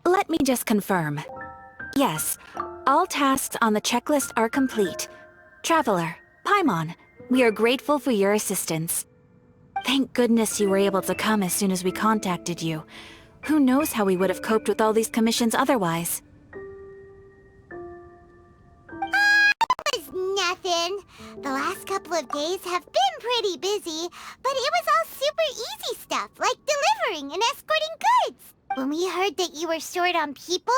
Let me just confirm. Yes, all tasks on the checklist are complete. Traveler, Paimon, we are grateful for your assistance. Thank goodness you were able to come as soon as we contacted you. Who knows how we would have coped with all these commissions otherwise? It's nothing. The last couple of days have been pretty busy, but it was all super easy stuff, like delivering and escorting goods. When we heard that you were short on people,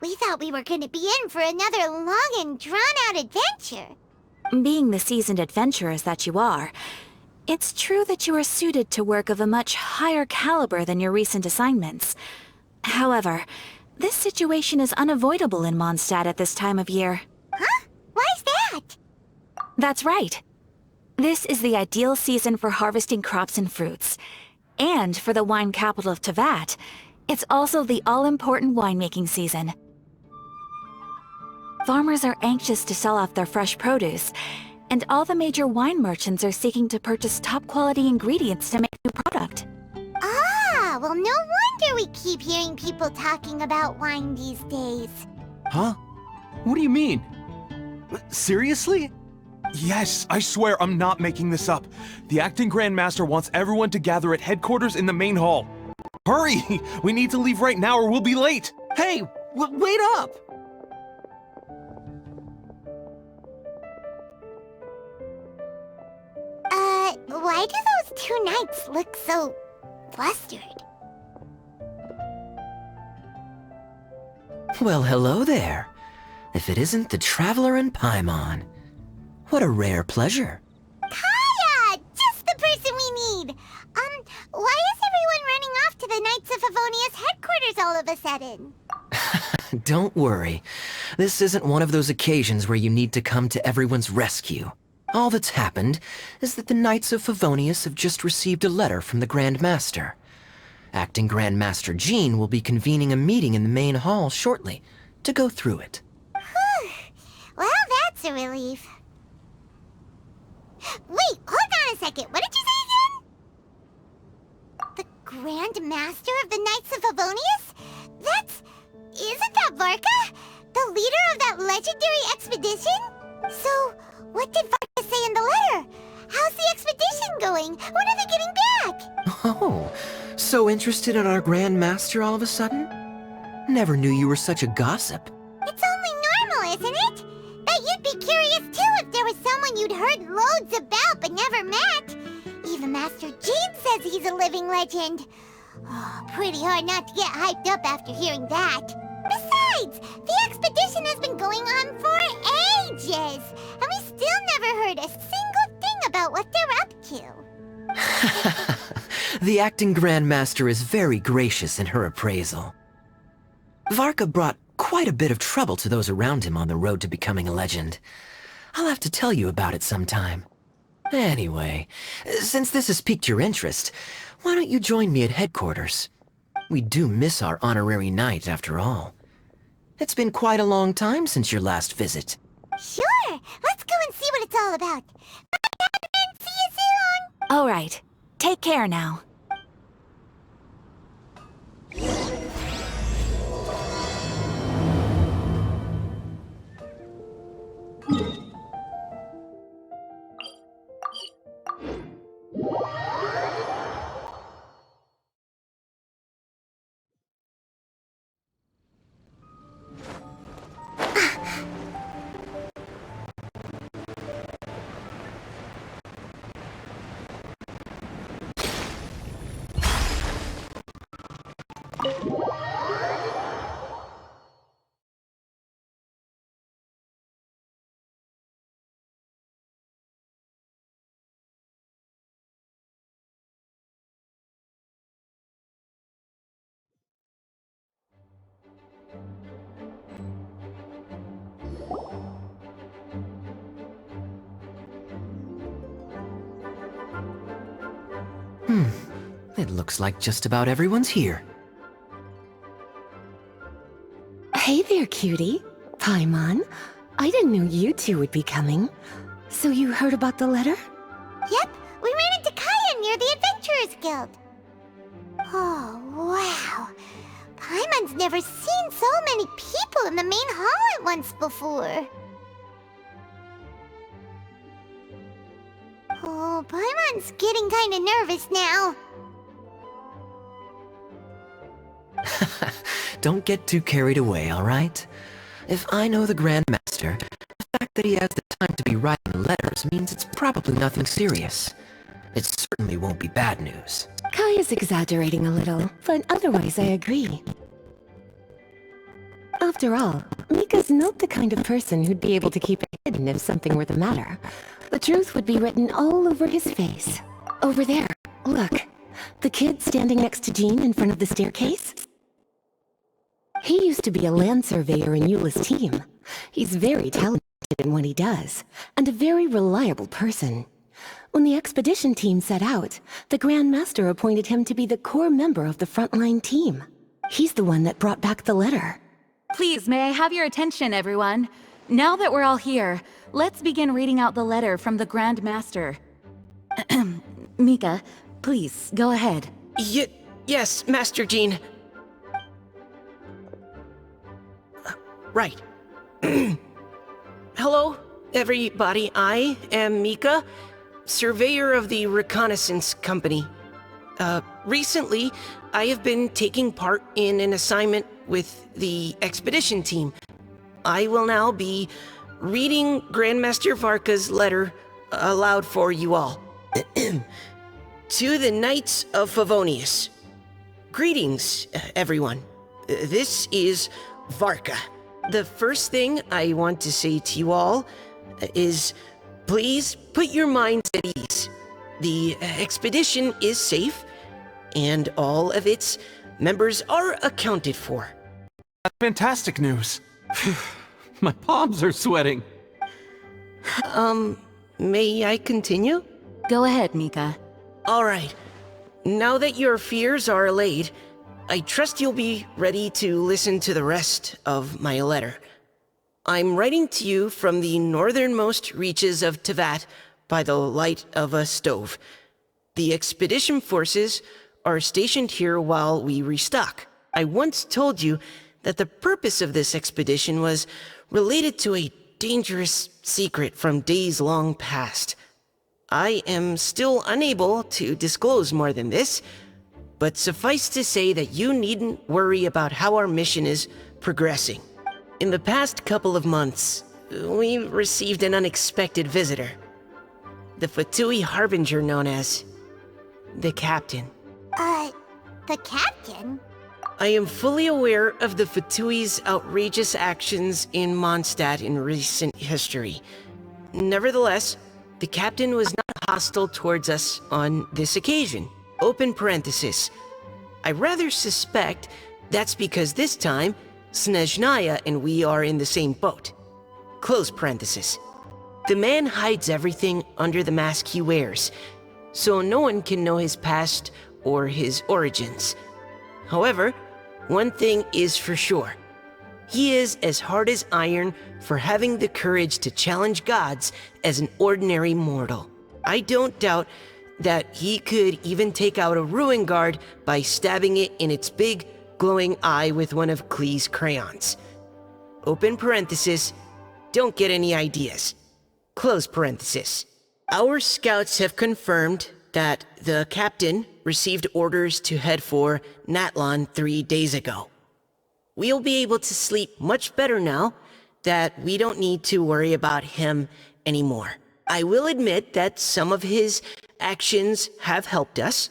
we thought we were going to be in for another long and drawn-out adventure. Being the seasoned adventurers that you are, it's true that you are suited to work of a much higher caliber than your recent assignments. However, this situation is unavoidable in Mondstadt at this time of year. Huh? Why's that? That's right. This is the ideal season for harvesting crops and fruits. And for the wine capital of Teyvat, it's also the all-important winemaking season. Farmers are anxious to sell off their fresh produce, and all the major wine merchants are seeking to purchase top-quality ingredients to make new product. Ah, well, no wonder we keep hearing people talking about wine these days. Huh? What do you mean? Seriously? Yes, I swear I'm not making this up. The acting Grand Master wants everyone to gather at headquarters in the main hall. Hurry! We need to leave right now or we'll be late! Hey, wait up! Why do those two knights look so flustered? Well, hello there. If it isn't the Traveler and Paimon. What a rare pleasure. Kaya! Just the person we need! Why is everyone running off to the Knights of Favonius headquarters all of a sudden? Don't worry. This isn't one of those occasions where you need to come to everyone's rescue. All that's happened is that the Knights of Favonius have just received a letter from the Grand Master. Acting Grand Master Jean will be convening a meeting in the main hall shortly to go through it. Whew. Well, that's a relief. Wait, hold on a second. What did you say again? The Grand Master of the Knights of Favonius? Isn't that Varka? The leader of that legendary expedition? So, what did Varka say in the letter? How's the expedition going? When are they getting back? Oh, so interested in our Grand Master all of a sudden? Never knew you were such a gossip. It's only normal, isn't it? Bet you'd be curious too if there was someone you'd heard loads about but never met. Even Master Jean says he's a living legend. Oh, pretty hard not to get hyped up after hearing that. Besides, the expedition has been going on for ages, and we still never heard a single thing about what they're up to. The acting Grand Master is very gracious in her appraisal. Varka brought quite a bit of trouble to those around him on the road to becoming a legend. I'll have to tell you about it sometime. Anyway, since this has piqued your interest, why don't you join me at headquarters? We do miss our honorary knight, after all. It's been quite a long time since your last visit. Sure, let's go and see what it's all about. Bye, Catherine. See you soon. All right. Take care now. It looks like just about everyone's here. Hey there, cutie. Paimon. I didn't know you two would be coming. So you heard about the letter? Yep, we ran into Kaya near the Adventurers Guild. Oh, wow. Paimon's never seen so many people in the main hall at once before. Oh, Paimon's getting kinda nervous now. Don't get too carried away, alright? If I know the Grand Master, the fact that he has the time to be writing letters means it's probably nothing serious. It certainly won't be bad news. Kai is exaggerating a little, but otherwise I agree. After all, Mika's not the kind of person who'd be able to keep it hidden if something were the matter. The truth would be written all over his face. Over there, look. The kid standing next to Jean in front of the staircase? He used to be a land surveyor in Eula's team. He's very talented in what he does, and a very reliable person. When the expedition team set out, the Grand Master appointed him to be the core member of the frontline team. He's the one that brought back the letter. Please, may I have your attention, everyone? Now that we're all here, let's begin reading out the letter from the Grand Master. Mika, please, go ahead. Yes, Master Jean. Right. Hello, everybody. I am Mika, surveyor of the Reconnaissance Company. Recently, I have been taking part in an assignment with the expedition team. I will now be reading Grandmaster Varka's letter aloud for you all. To the Knights of Favonius. Greetings, everyone. This is Varka. The first thing I want to say to you all is, please put your minds at ease. The expedition is safe, and all of its members are accounted for. That's fantastic news. My palms are sweating. May I continue? Go ahead, Mika. All right. Now that your fears are allayed, I trust you'll be ready to listen to the rest of my letter. I'm writing to you from the northernmost reaches of Tevat by the light of a stove. The expedition forces are stationed here while we restock. I once told you that the purpose of this expedition was related to a dangerous secret from days long past. I am still unable to disclose more than this, but suffice to say that you needn't worry about how our mission is progressing. In the past couple of months, we received an unexpected visitor. The Fatui Harbinger known as the Captain. The Captain? I am fully aware of the Fatui's outrageous actions in Mondstadt in recent history. Nevertheless, the Captain was not hostile towards us on this occasion. Open parenthesis. I rather suspect that's because this time, Snezhnaya and we are in the same boat. Close parenthesis. The man hides everything under the mask he wears, so no one can know his past or his origins. However, one thing is for sure. He is as hard as iron for having the courage to challenge gods as an ordinary mortal. I don't doubt that he could even take out a ruin guard by stabbing it in its big, glowing eye with one of Klee's crayons. Open parenthesis, don't get any ideas. Close parenthesis. Our scouts have confirmed that the Captain received orders to head for Natlon 3 days ago. We'll be able to sleep much better now that we don't need to worry about him anymore. I will admit that some of his actions have helped us,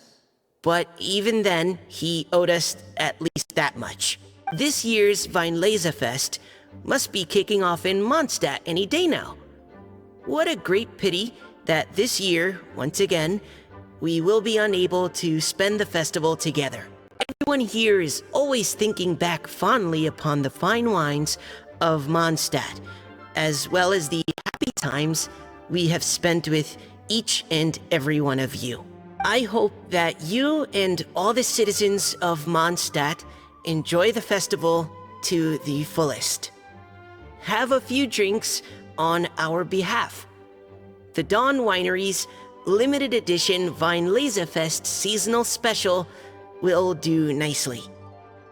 but even then, he owed us at least that much. This year's Weinlesefest must be kicking off in Mondstadt any day now. What a great pity that this year, once again, we will be unable to spend the festival together. Everyone here is always thinking back fondly upon the fine wines of Mondstadt, as well as the happy times we have spent with each and every one of you. I hope that you and all the citizens of Mondstadt enjoy the festival to the fullest. Have a few drinks on our behalf. The Dawn Winery's limited edition Weinlesefest seasonal special will do nicely.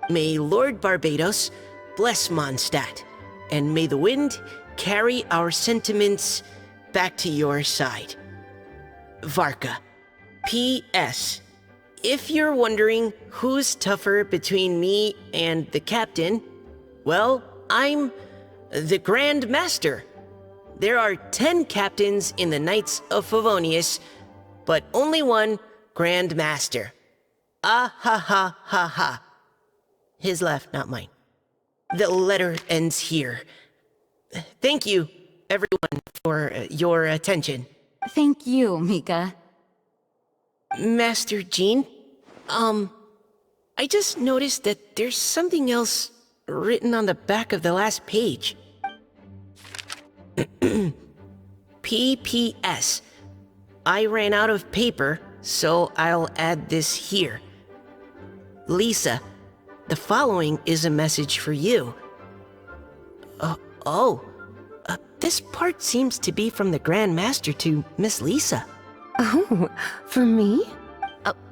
May Lord Barbados bless Mondstadt, and may the wind carry our sentiments back to your side. Varka. P.S. If you're wondering who's tougher between me and the captain, well, I'm the Grand Master. There are 10 captains in the Knights of Favonius, but only one Grand Master. Ah ha ha ha ha. His laugh, not mine. The letter ends here. Thank you, everyone, for your attention. Thank you, Mika. Master Jean, I just noticed that there's something else written on the back of the last page. P.P.S. I ran out of paper, so I'll add this here. Lisa, the following is a message for you. This part seems to be from the Grand Master to Miss Lisa. Oh, for me?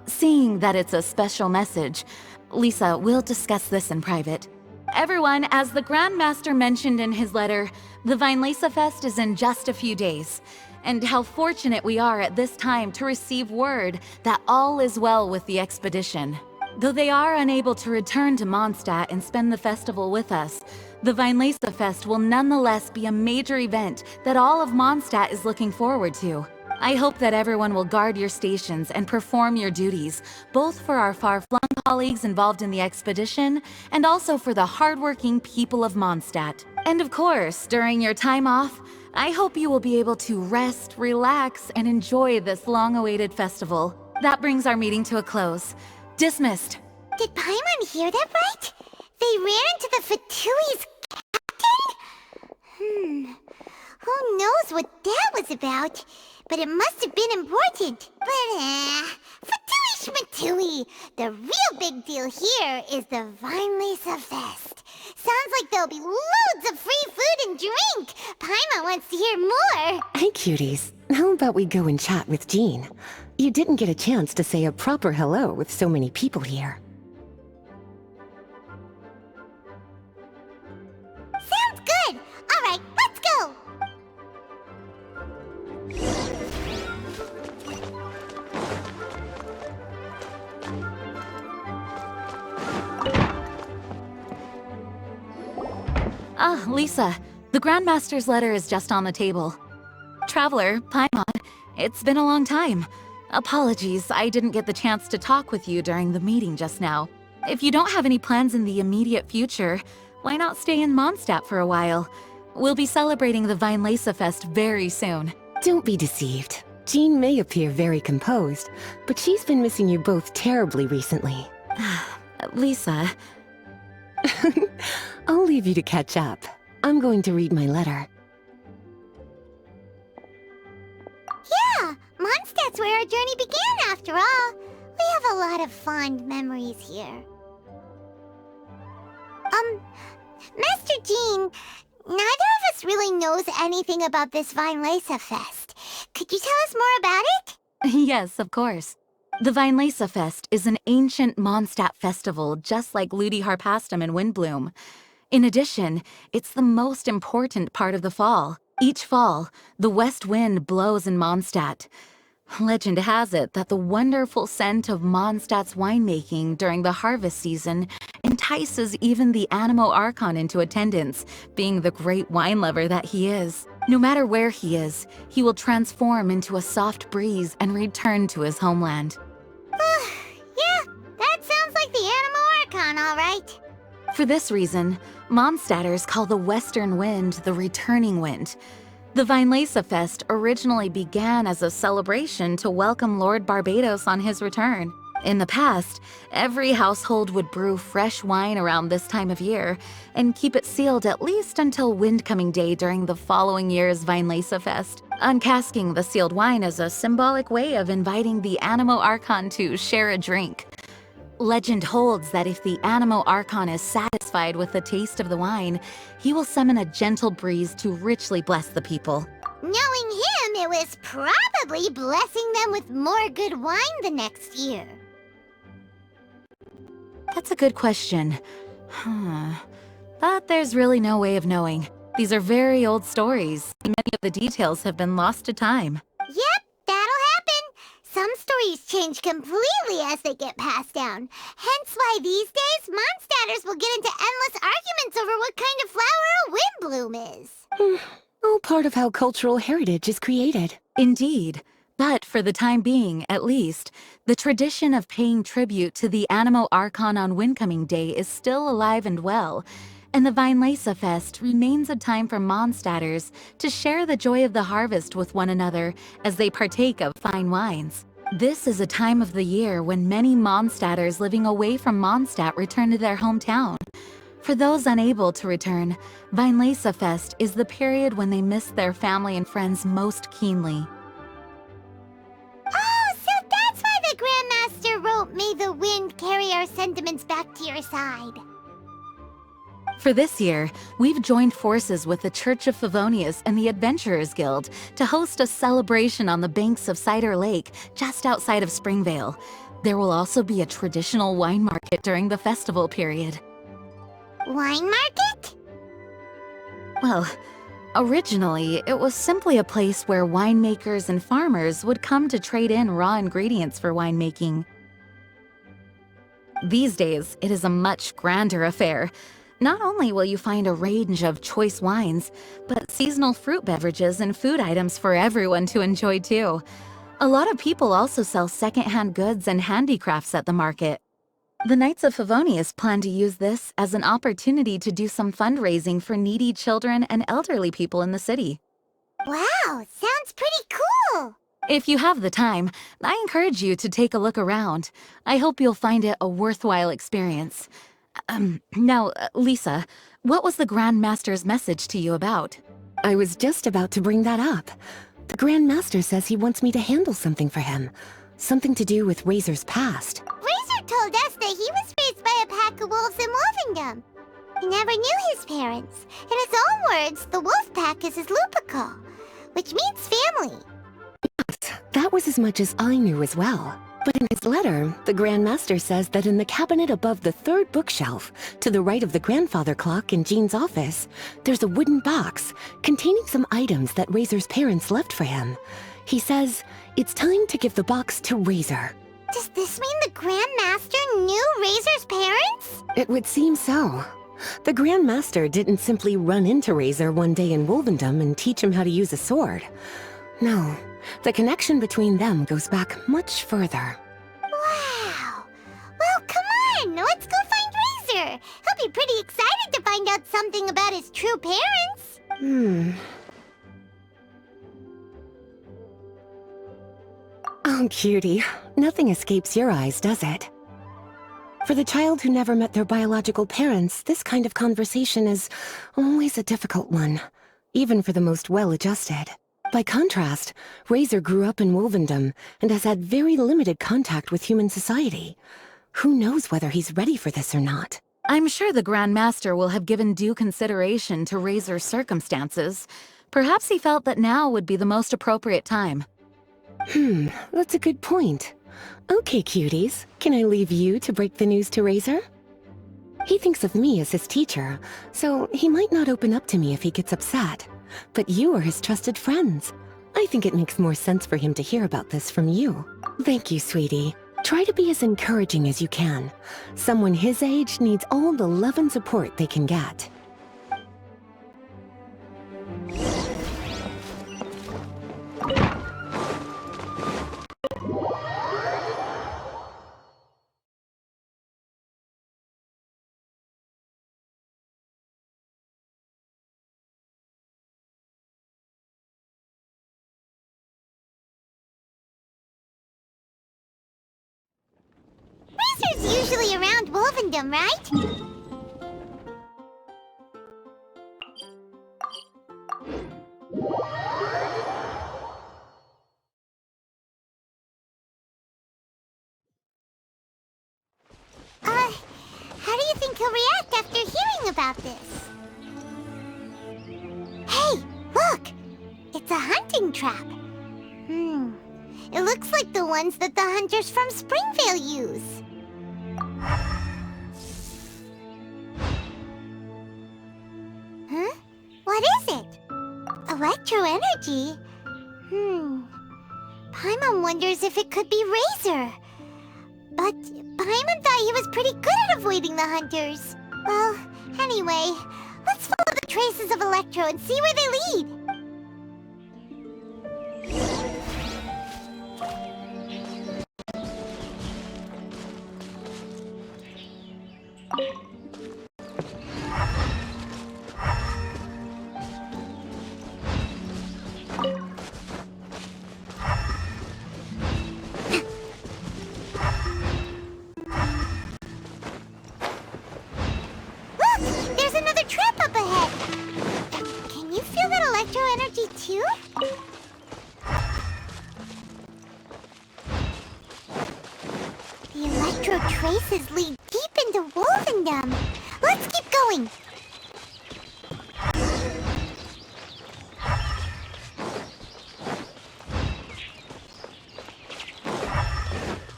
Seeing that it's a special message, Lisa, we'll discuss this in private. Everyone, as the Grand Master mentioned in his letter, the Weinlesefest is in just a few days. And how fortunate we are at this time to receive word that all is well with the expedition. Though they are unable to return to Mondstadt and spend the festival with us, the Weinlesefest will nonetheless be a major event that all of Mondstadt is looking forward to. I hope that everyone will guard your stations and perform your duties, both for our far-flung colleagues involved in the expedition, and also for the hardworking people of Mondstadt. And of course, during your time off, I hope you will be able to rest, relax, and enjoy this long-awaited festival. That brings our meeting to a close. Dismissed. Did Paimon hear that right? They ran into the Fatui's captain? Who knows what that was about? But it must have been important. But, Fatui Schmatui! The real big deal here is the Weinlesefest. Sounds like there'll be loads of free food and drink. Paimon wants to hear more. Hey, cuties. How about we go and chat with Jean? You didn't get a chance to say a proper hello with so many people here. Sounds good. All right, let's go. Ah, Lisa, the Grandmaster's letter is just on the table. Traveler, Paimon, it's been a long time. Apologies, I didn't get the chance to talk with you during the meeting just now. If you don't have any plans in the immediate future, why not stay in Mondstadt for a while? We'll be celebrating the Weinlesefest very soon. Don't be deceived. Jean may appear very composed, but she's been missing you both terribly recently. Lisa... I'll leave you to catch up. I'm going to read my letter. Yeah, Mondstadt's where our journey began after all. We have a lot of fond memories here. Master Jean, neither of us really knows anything about this Weinlesefest. Could you tell us more about it? Yes, of course. The Weinlesefest is an ancient Mondstadt festival just like Ludi Harpastum and Windbloom. In addition, it's the most important part of the fall. Each fall, the west wind blows in Mondstadt. Legend has it that the wonderful scent of Mondstadt's winemaking during the harvest season entices even the Animo Archon into attendance, being the great wine lover that he is. No matter where he is, he will transform into a soft breeze and return to his homeland. Yeah, that sounds like the Animo Archon, all right. For this reason, Mondstadters call the western wind the returning wind. The Weinlesefest originally began as a celebration to welcome Lord Barbados on his return. In the past, every household would brew fresh wine around this time of year and keep it sealed at least until Windcoming Day during the following year's Weinlesefest, uncasking the sealed wine as a symbolic way of inviting the Animo Archon to share a drink. Legend holds that if the Animo Archon is satisfied with the taste of the wine, he will summon a gentle breeze to richly bless the people. Knowing him, it was probably blessing them with more good wine the next year. That's a good question. But there's really no way of knowing. These are very old stories. Many of the details have been lost to time. Yep, that'll happen. Some stories change completely as they get passed down. Hence why these days, Mondstatters will get into endless arguments over what kind of flower a windbloom is. All part of how cultural heritage is created. Indeed. But for the time being, at least, the tradition of paying tribute to the Animo Archon on Windcoming Day is still alive and well, and the Weinlesefest remains a time for Mondstatters to share the joy of the harvest with one another as they partake of fine wines. This is a time of the year when many Mondstatters living away from Mondstadt return to their hometown. For those unable to return, Weinlesefest is the period when they miss their family and friends most keenly. Oh, so that's why the Grandmaster wrote, "May the wind carry our sentiments back to your side." For this year, we've joined forces with the Church of Favonius and the Adventurers Guild to host a celebration on the banks of Cider Lake, just outside of Springvale. There will also be a traditional wine market during the festival period. Wine market? Well, originally, it was simply a place where winemakers and farmers would come to trade in raw ingredients for winemaking. These days, it is a much grander affair. Not only will you find a range of choice wines, but seasonal fruit beverages and food items for everyone to enjoy too. A lot of people also sell secondhand goods and handicrafts at the market. The Knights of Favonius plan to use this as an opportunity to do some fundraising for needy children and elderly people in the city. Wow, sounds pretty cool. If you have the time, I encourage you to take a look around. I hope you'll find it a worthwhile experience. Now, Lisa, what was the Grand Master's message to you about? I was just about to bring that up. The Grand Master says he wants me to handle something for him. Something to do with Razor's past. Razor told us that he was raised by a pack of wolves in Wolvendom. He never knew his parents. In his own words, the wolf pack is his lupical, which means family. That was as much as I knew as well. But in his letter, the Grand Master says that in the cabinet above the third bookshelf, to the right of the grandfather clock in Jean's office, there's a wooden box containing some items that Razor's parents left for him. He says it's time to give the box to Razor. Does this mean the Grand Master knew Razor's parents? It would seem so. The Grand Master didn't simply run into Razor one day in Wolvendom and teach him how to use a sword. No, the connection between them goes back much further. Wow! Well, come on! Let's go find Razor! He'll be pretty excited to find out something about his true parents! Oh, cutie. Nothing escapes your eyes, does it? For the child who never met their biological parents, this kind of conversation is always a difficult one, even for the most well-adjusted. By contrast, Razor grew up in Wolvendom and has had very limited contact with human society. Who knows whether he's ready for this or not? I'm sure the Grand Master will have given due consideration to Razor's circumstances. Perhaps he felt that now would be the most appropriate time. That's a good point. Okay, cuties, can I leave you to break the news to Razor? He thinks of me as his teacher, so he might not open up to me if he gets upset. But you are his trusted friends. I think it makes more sense for him to hear about this from you. Thank you, sweetie. Try to be as encouraging as you can. Someone his age needs all the love and support they can get. Razor's usually around Wolvendom, right? How do you think he'll react after hearing about this? Hey, look! It's a hunting trap. It looks like the ones that the hunters from Springvale use. electro energy? Paimon wonders if it could be Razor. But Paimon thought he was pretty good at avoiding the hunters. Well, anyway, let's follow the traces of Electro and see where they lead. Too? The electro traces lead deep into Wolvendom. Let's keep going.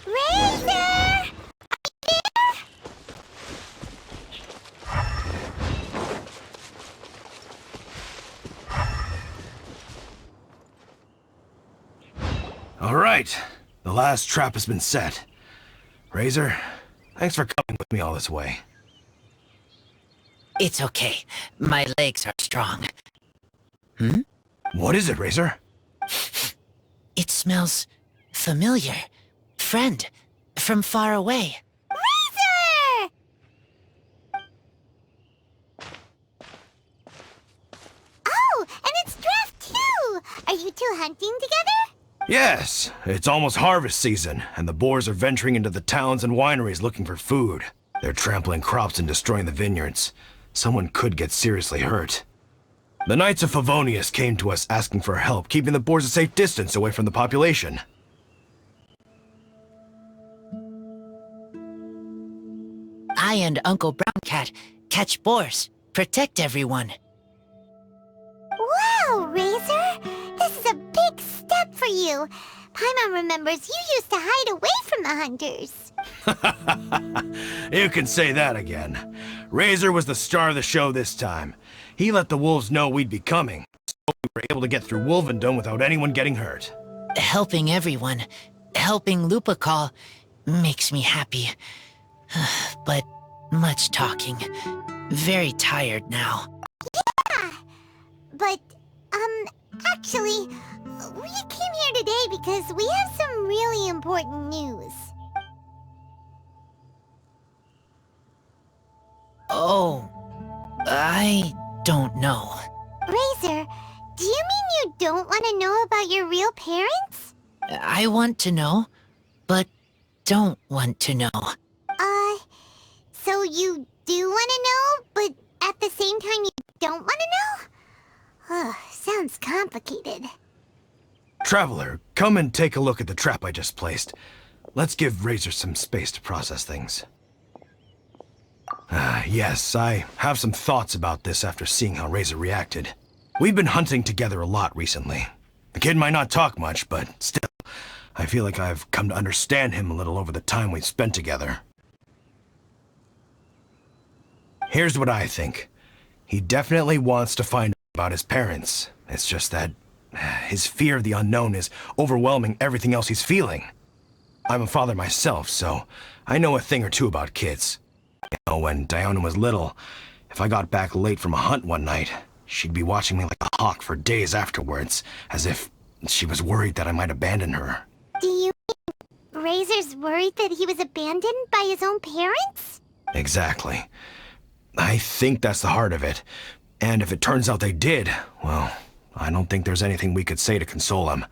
Razor! All right, the last trap has been set. Razor, thanks for coming with me all this way. It's okay. My legs are strong. What is it, Razor? It smells familiar. Friend, from far away. Razor! Oh, and it's Draft too! Are you two hunting together? Yes, it's almost harvest season, and the boars are venturing into the towns and wineries looking for food. They're trampling crops and destroying the vineyards. Someone could get seriously hurt. The Knights of Favonius came to us asking for help, keeping the boars a safe distance away from the population. I and Uncle Brown Cat catch boars, protect everyone. Wow, Razor! This is a big step for you. Paimon remembers you used to hide away from the hunters. You can say that again. Razor was the star of the show this time. He let the wolves know we'd be coming, so we were able to get through Wolvendom without anyone getting hurt. Helping everyone, helping Lupercal, makes me happy. But much talking. Very tired now. Yeah! But, actually, we came here today because we have some really important news. Oh, I don't know. Razor, do you mean you don't want to know about your real parents? I want to know, but don't want to know. So you do want to know, but at the same time you don't want to know? Sounds complicated. Traveler, come and take a look at the trap I just placed. Let's give Razor some space to process things. Yes, I have some thoughts about this after seeing how Razor reacted. We've been hunting together a lot recently. The kid might not talk much, but still, I feel like I've come to understand him a little over the time we've spent together. Here's what I think. He definitely wants to find out about his parents. It's just that his fear of the unknown is overwhelming everything else he's feeling. I'm a father myself, so I know a thing or two about kids. You know, when Diana was little, if I got back late from a hunt one night, she'd be watching me like a hawk for days afterwards, as if she was worried that I might abandon her. Do you mean Razor's worried that he was abandoned by his own parents? Exactly. I think that's the heart of it. And if it turns out they did, well, I don't think there's anything we could say to console him.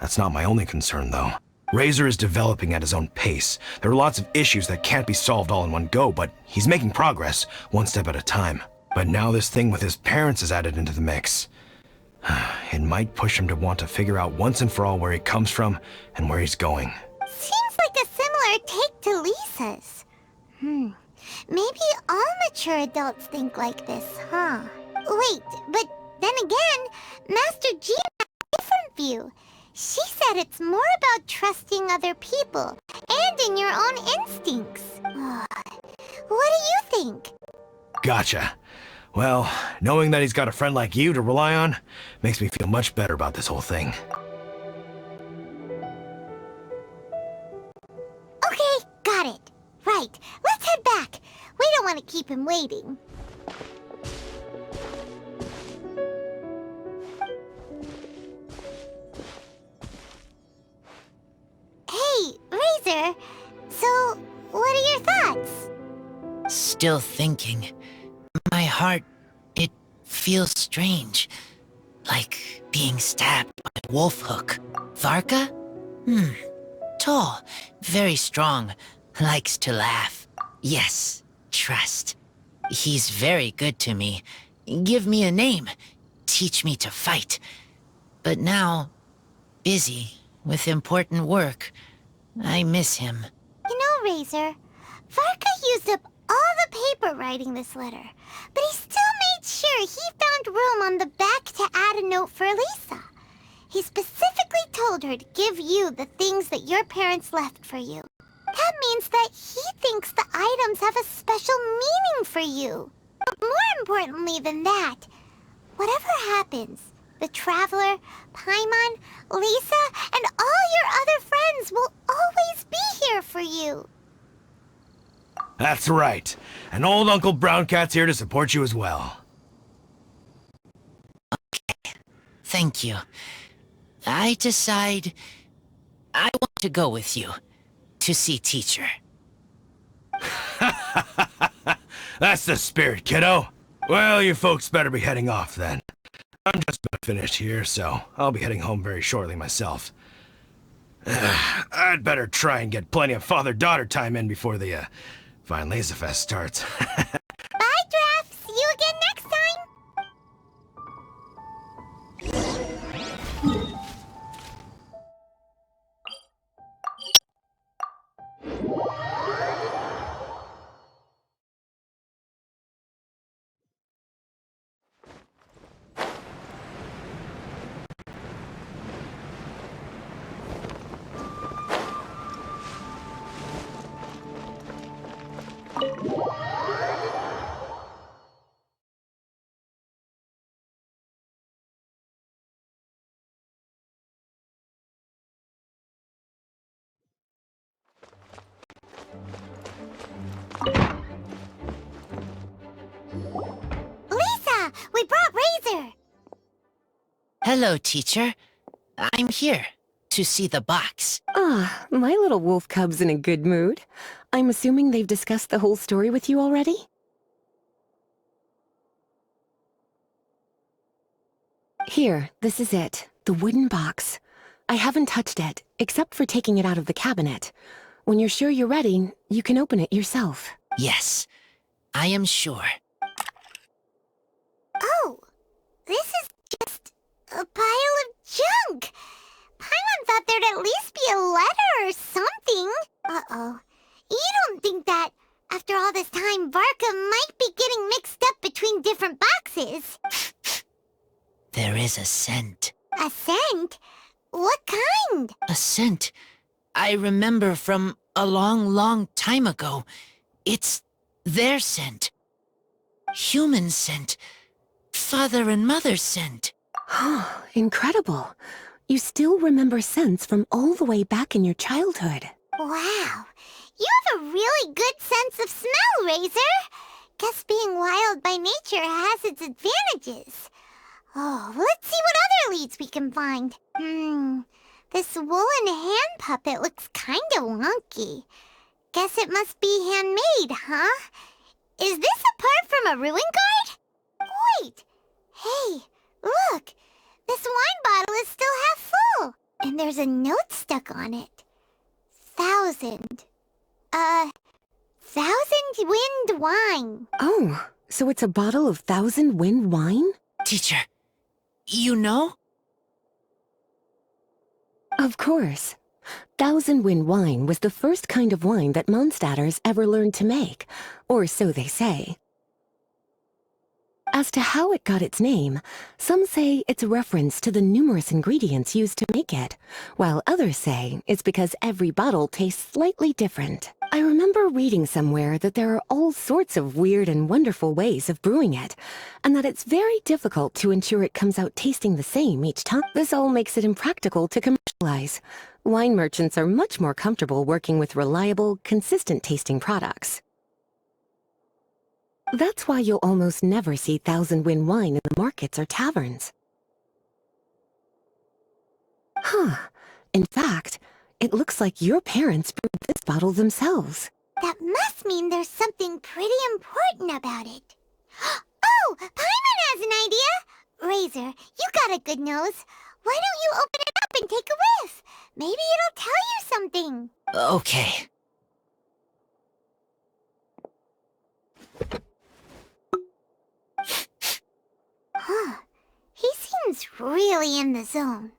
That's not my only concern, though. Razor is developing at his own pace. There are lots of issues that can't be solved all in one go, but he's making progress, one step at a time. But now this thing with his parents is added into the mix. It might push him to want to figure out once and for all where he comes from and where he's going. Seems like a similar take to Lisa's. Maybe all mature adults think like this, huh? Wait, but then again, Master Jean has a different view. She said it's more about trusting other people and in your own instincts. What do you think? Gotcha. Well, knowing that he's got a friend like you to rely on makes me feel much better about this whole thing. Okay, got it. Right, let's head back. We don't want to keep him waiting. Hey, Razor. So, what are your thoughts? Still thinking. My heart, it feels strange. Like being stabbed by a wolf hook. Varka? Tall, very strong, likes to laugh. Yes, trust. He's very good to me. Give me a name. Teach me to fight. But now, busy with important work. I miss him. You know, Razor, Varka used up all the paper writing this letter, but he still made sure he found room on the back to add a note for Lisa. He specifically told her to give you the things that your parents left for you. That means that he thinks the items have a special meaning for you. But more importantly than that, whatever happens, the Traveler, Paimon, Lisa, and all your other friends will always be here for you. That's right. And old Uncle Brown Cat's here to support you as well. Thank you. I decide I want to go with you to see teacher. That's the spirit, kiddo. Well, you folks better be heading off then. I'm just about finished here, so I'll be heading home very shortly myself. I'd better try and get plenty of father-daughter time in before the Weinlesefest starts. Bye, Draf. See you again next time. Lisa, we brought Razor. Hello, teacher. I'm here to see the box. Ah, my little wolf cub's in a good mood. I'm assuming they've discussed the whole story with you already? Here, this is it. The wooden box. I haven't touched it, except for taking it out of the cabinet. When you're sure you're ready, you can open it yourself. Yes, I am sure. Oh, this is just a pile of junk. Paimon thought there'd at least be a letter or something. Uh-oh. You don't think that, after all this time, Varka might be getting mixed up between different boxes? There is a scent. A scent? What kind? A scent I remember from a long, long time ago. It's their scent. Human scent. Father and mother scent. Oh, incredible. You still remember scents from all the way back in your childhood. Wow. You have a really good sense of smell, Razor. Guess being wild by nature has its advantages. Oh, let's see what other leads we can find. This woolen hand puppet looks kinda wonky. Guess it must be handmade, huh? Is this a part from a ruin guard? Wait! Hey, look! This wine bottle is still half full! And there's a note stuck on it. 1,000 Wind wine. Oh, so it's a bottle of 1,000 Wind wine? Teacher, you know? Of course. 1,000 Wind wine was the first kind of wine that Mondstadters ever learned to make, or so they say. As to how it got its name, some say it's a reference to the numerous ingredients used to make it, while others say it's because every bottle tastes slightly different. I remember reading somewhere that there are all sorts of weird and wonderful ways of brewing it, and that it's very difficult to ensure it comes out tasting the same each time. This all makes it impractical to commercialize. Wine merchants are much more comfortable working with reliable, consistent tasting products. That's why you'll almost never see Thousand Wind wine in the markets or taverns. Huh. In fact, it looks like your parents brewed this bottle themselves. That must mean there's something pretty important about it. Oh, Paimon has an idea! Razor, you got a good nose. Why don't you open it up and take a whiff? Maybe it'll tell you something. Okay. Huh. He seems really in the zone.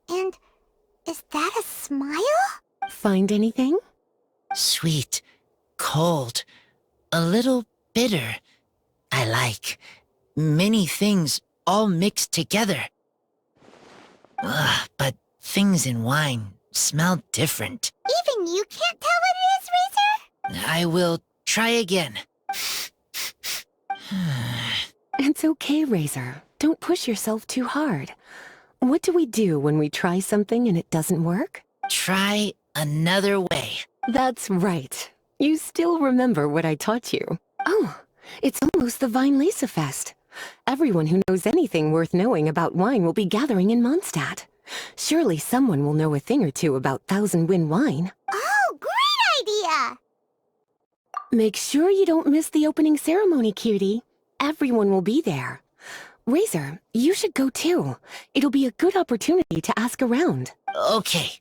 And is that a smile? Find anything? Sweet, cold, a little bitter. I like many things all mixed together. Ugh, but things in wine smell different. Even you can't tell what it is, Razor? I will try again. It's okay, Razor. Don't push yourself too hard. What do we do when we try something and it doesn't work? Try another way. That's right. You still remember what I taught you. Oh, it's almost the Weinlesefest. Everyone who knows anything worth knowing about wine will be gathering in Mondstadt. Surely someone will know a thing or two about Thousand Wind wine. Oh, great idea! Make sure you don't miss the opening ceremony, cutie. Everyone will be there. Razor, you should go too. It'll be a good opportunity to ask around. Okay.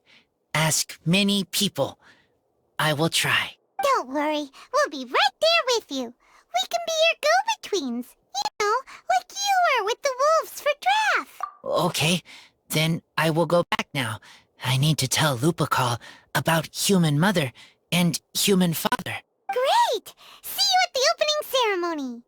Ask many people. I will try. Don't worry, we'll be right there with you. We can be your go-betweens. You know, like you were with the wolves for Draff. Okay, then I will go back now. I need to tell Lupacol about Human Mother and Human Father. Great! See you at the opening ceremony.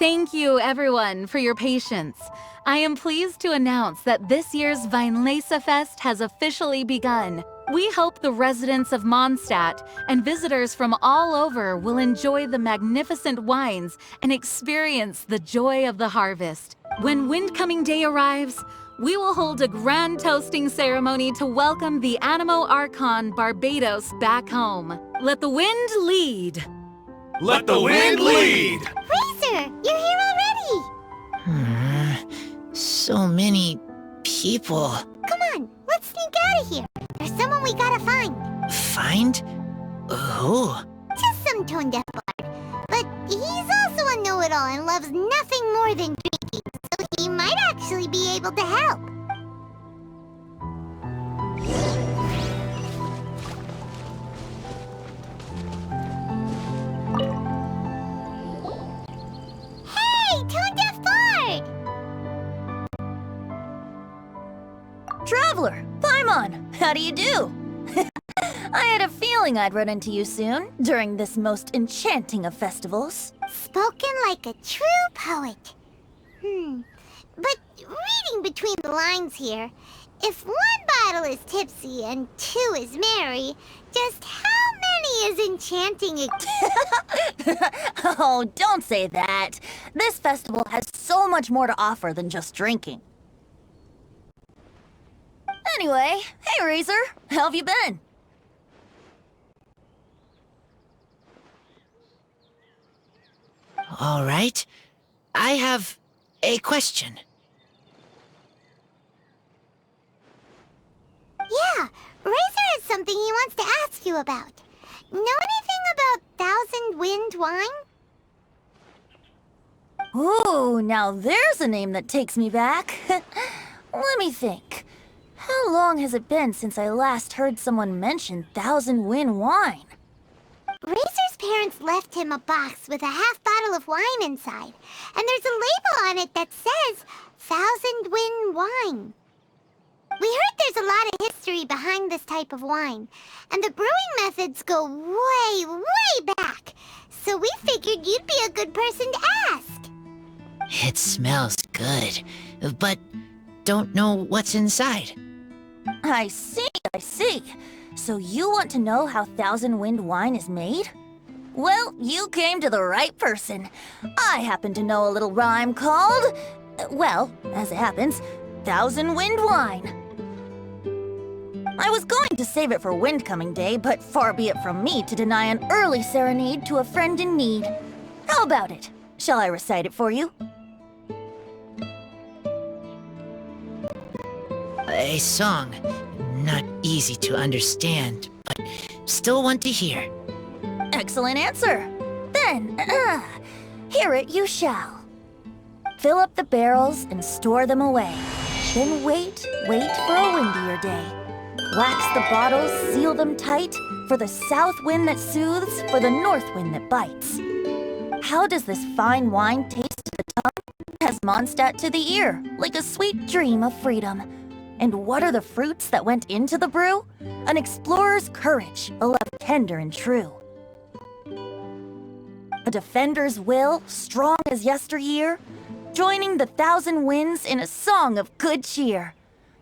Thank you, everyone, for your patience. I am pleased to announce that this year's Weinlesefest has officially begun. We hope the residents of Mondstadt and visitors from all over will enjoy the magnificent wines and experience the joy of the harvest. When Windcoming Day arrives, we will hold a grand toasting ceremony to welcome the Animo Archon Barbados back home. Let the wind lead. Let the wind lead! Razor, you're here already! So many people. Come on, let's sneak out of here. There's someone we gotta find. Find? Who? Just some tone-deaf bard. But he's also a know-it-all and loves nothing more than drinking, so he might actually be able to help. Hey, tone-deaf bard! Traveler, Paimon, how do you do? I had a feeling I'd run into you soon, during this most enchanting of festivals. Spoken like a true poet. But reading between the lines here, if one bottle is tipsy and two is merry, just how many is enchanting Oh, don't say that. This festival has so much more to offer than just drinking. Anyway, hey Razor, how have you been? All right. I have a question. Yeah, Razor has something he wants to ask you about. Know anything about Thousand Wind wine? Ooh, now there's a name that takes me back. Let me think. How long has it been since I last heard someone mention Thousand Wind wine? Razor's parents left him a box with a half bottle of wine inside, and there's a label on it that says Thousand Wind wine. We heard there's a lot of history behind this type of wine, and the brewing methods go way, way back, so we figured you'd be a good person to ask. It smells good, but don't know what's inside. I see. So you want to know how Thousand Wind wine is made? Well, you came to the right person. I happen to know a little rhyme called, well, as it happens, Thousand Wind wine. I was going to save it for Windcoming Day, but far be it from me to deny an early serenade to a friend in need. How about it? Shall I recite it for you? A song. Not easy to understand, but still want to hear. Excellent answer. Then, hear it you shall. Fill up the barrels and store them away. Then wait for a windier day. Wax the bottles, seal them tight, for the south wind that soothes, for the north wind that bites. How does this fine wine taste to the tongue? Has Mondstadt to the ear, like a sweet dream of freedom. And what are the fruits that went into the brew? An explorer's courage, a love tender and true. A defender's will, strong as yesteryear, joining the thousand winds in a song of good cheer.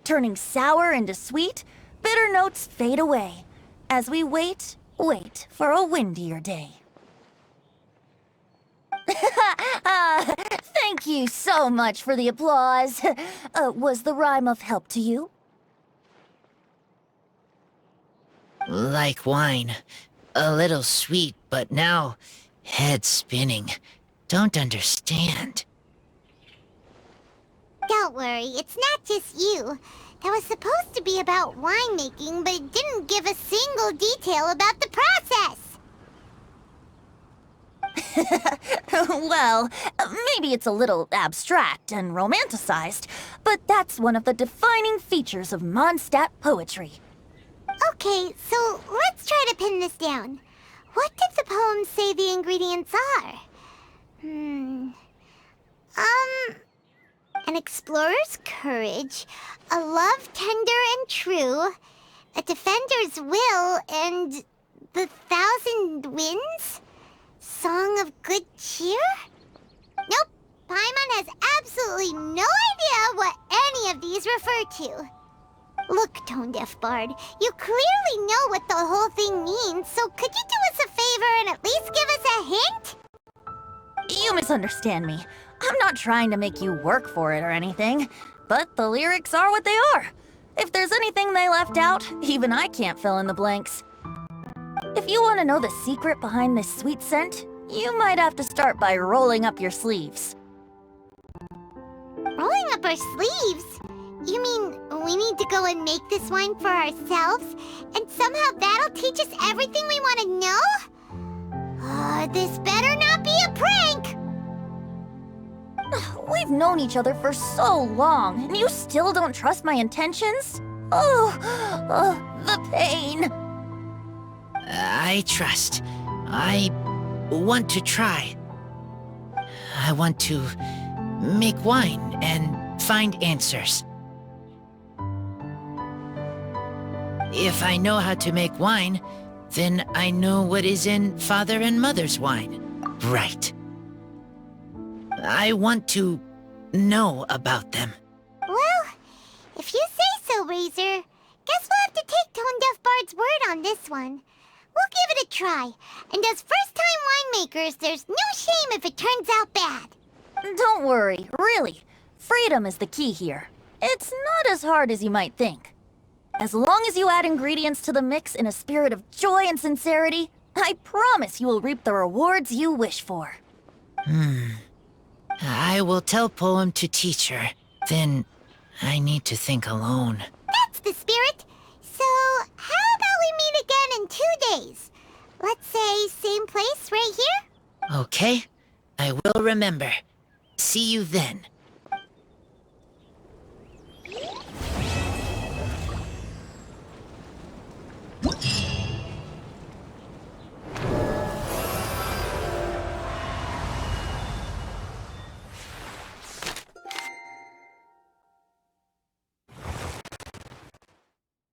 Turning sour into sweet, bitter notes fade away, as we wait for a windier day. Thank you so much for the applause. Was the rhyme of help to you? Like wine. A little sweet, but now head spinning. Don't understand. Don't worry, it's not just you. That was supposed to be about winemaking, but it didn't give a single detail about the process. Well, maybe it's a little abstract and romanticized, but that's one of the defining features of Mondstadt poetry. Okay, so let's try to pin this down. What did the poem say the ingredients are? An explorer's courage, a love tender and true, a defender's will, and the thousand winds? Song of good cheer? Nope, Paimon has absolutely no idea what any of these refer to. Look, tone-deaf bard, you clearly know what the whole thing means, so could you do us a favor and at least give us a hint? You misunderstand me. I'm not trying to make you work for it or anything, but the lyrics are what they are. If there's anything they left out, even I can't fill in the blanks. If you want to know the secret behind this sweet scent, you might have to start by rolling up your sleeves. Rolling up our sleeves? You mean we need to go and make this wine for ourselves, and somehow that'll teach us everything we want to know? This better not be a prank! We've known each other for so long, and you still don't trust my intentions? The pain. I trust. I want to try. I want to make wine and find answers. If I know how to make wine, then I know what is in father and mother's wine. Right. I want to know about them. Well, if you say so, Razor. Guess we'll have to take Tone Deaf Bard's word on this one. We'll give it a try. And as first-time winemakers, there's no shame if it turns out bad. Don't worry, really. Freedom is the key here. It's not as hard as you might think. As long as you add ingredients to the mix in a spirit of joy and sincerity, I promise you will reap the rewards you wish for. I will tell Poem to teach her. Then I need to think alone. That's the spirit. So, how about we meet again in 2 days? Let's say same place right here? Okay, I will remember. See you then.